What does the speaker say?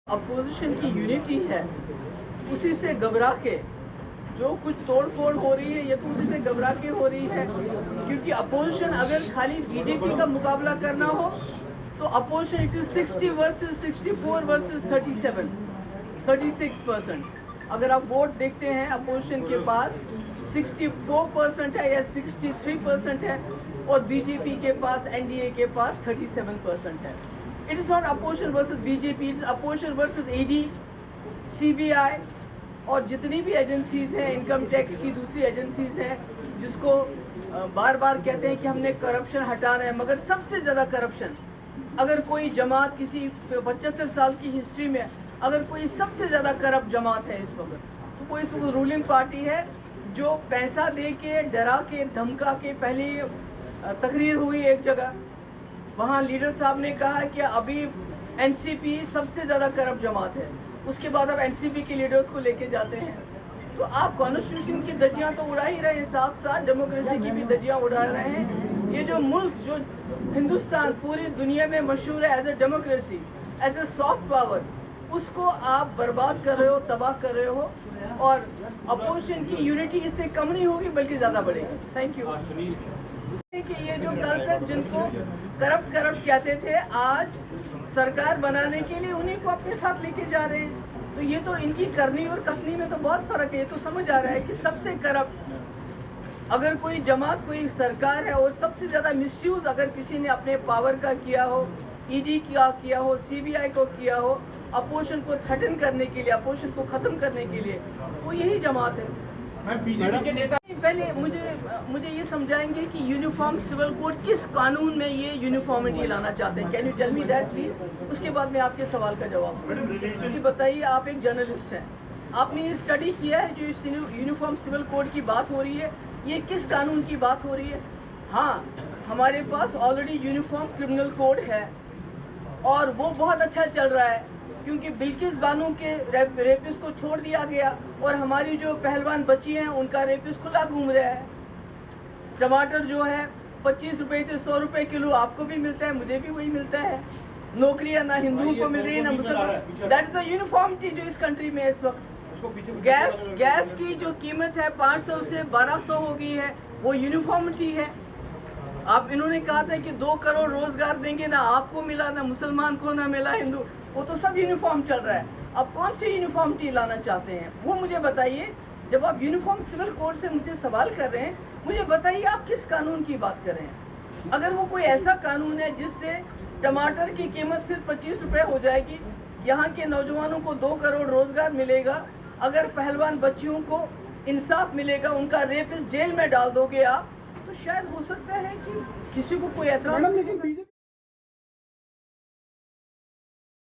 Opposition की unity है, उसी से घबरा के जो कुछ तोड़ फोड़ हो रही है ये तो उसी से घबरा के हो रही है। क्योंकि अपोजिशन अगर खाली बीजेपी का मुकाबला करना हो तो opposition it is 60 versus 64 versus 36%। अगर आप वोट देखते हैं अपोजिशन के पास 64% है या 63% है और बीजेपी के पास एनडीए के पास 37% है। It is not opposition versus BJP, it is opposition versus ED, CBI और जितनी भी एजेंसीज हैं, इनकम टैक्स की दूसरी एजेंसीज हैं जिसको बार बार कहते हैं कि हमने करप्शन हटाना है, मगर सबसे ज़्यादा करप्शन अगर कोई जमात किसी 75 साल की हिस्ट्री में अगर कोई सबसे ज़्यादा करप्ट जमात है इस वक्त तो वो इस वक्त रूलिंग पार्टी है, जो पैसा दे के डरा के धमका के पहले तकरीर हुई एक जगह, वहाँ लीडर साहब ने कहा कि अभी एनसीपी सबसे ज़्यादा करप्ट जमात है, उसके बाद अब एनसीपी के लीडर्स को लेके जाते हैं। तो आप कॉन्स्टिट्यूशन की धज्जियाँ तो उड़ा ही रहे हैं, साथ साथ डेमोक्रेसी की भी धज्जियाँ उड़ा रहे हैं। ये जो मुल्क जो हिंदुस्तान पूरी दुनिया में मशहूर है as a democracy, as a soft power, उसको आप बर्बाद कर रहे हो, तबाह कर रहे हो और अपोजिशन की यूनिटी इससे कम नहीं होगी बल्कि ज़्यादा बढ़ेगी। Thank you. कि ये जो कल तक जिनको करप्ट कहते थे, आज सरकार बनाने के लिए उन्हीं को अपने साथ लेके जा रहे हैं। तो ये तो इनकी करनी और कथनी में तो बहुत फर्क है। ये तो समझ आ रहा है कि सबसे करप्ट अगर कोई जमात कोई सरकार है और सबसे ज़्यादा मिसयूज अगर किसी ने अपने पावर का किया हो, ईडी का किया हो, सीबीआई को किया हो, अपोजिशन को थ्रेटन करने के लिए, अपोजिशन को ख़त्म करने के लिए, वो यही जमात है। बीजेपी के नेता पहले मुझे ये समझाएंगे कि यूनिफॉर्म सिविल कोड किस कानून में ये यूनिफॉर्मिटी लाना चाहते हैं। Can you tell me that please? उसके बाद मैं आपके सवाल का जवाब क्योंकि बताइए, आप एक जर्नलिस्ट हैं, आपने ये स्टडी किया है जो यूनिफॉर्म सिविल कोड की बात हो रही है, ये किस कानून की बात हो रही है? हाँ, हमारे पास ऑलरेडी यूनिफॉर्म क्रिमिनल कोड है और वो बहुत अच्छा चल रहा है क्योंकि बिल्किस बानो के रेपिस्ट को छोड़ दिया गया और हमारी जो पहलवान बच्ची हैं उनका रेपिस्ट खुला घूम रहा है। टमाटर जो है 25 रुपए से 100 रुपए किलो आपको भी मिलता है, मुझे भी वही मिलता है। नौकरियां ना हिंदुओं को मिल रही है ना मुसलमान। दैट इज द यूनिफॉर्मिटी जो इस कंट्री में इस वक्त। गैस की जो कीमत है 500 से 1200 हो गई है, वो यूनिफॉर्मिटी है। आप इन्होंने कहा था कि 2 करोड़ रोजगार देंगे, ना आपको मिला ना मुसलमान को ना मिला हिंदू, वो तो सब यूनिफॉर्म चल रहा है। अब कौन सी यूनिफॉर्मिटी लाना चाहते हैं वो मुझे बताइए। जब आप यूनिफॉर्म सिविल कोड से मुझे सवाल कर रहे हैं, मुझे बताइए आप किस कानून की बात कर रहे हैं। अगर वो कोई ऐसा कानून है जिससे टमाटर की कीमत फिर 25 रुपए हो जाएगी, यहाँ के नौजवानों को 2 करोड़ रोजगार मिलेगा, अगर पहलवान बच्चियों को इंसाफ मिलेगा, उनका रेपिस्ट जेल में डाल दोगे आप, तो शायद हो सकता है कि किसी को कोई एतराज नहीं।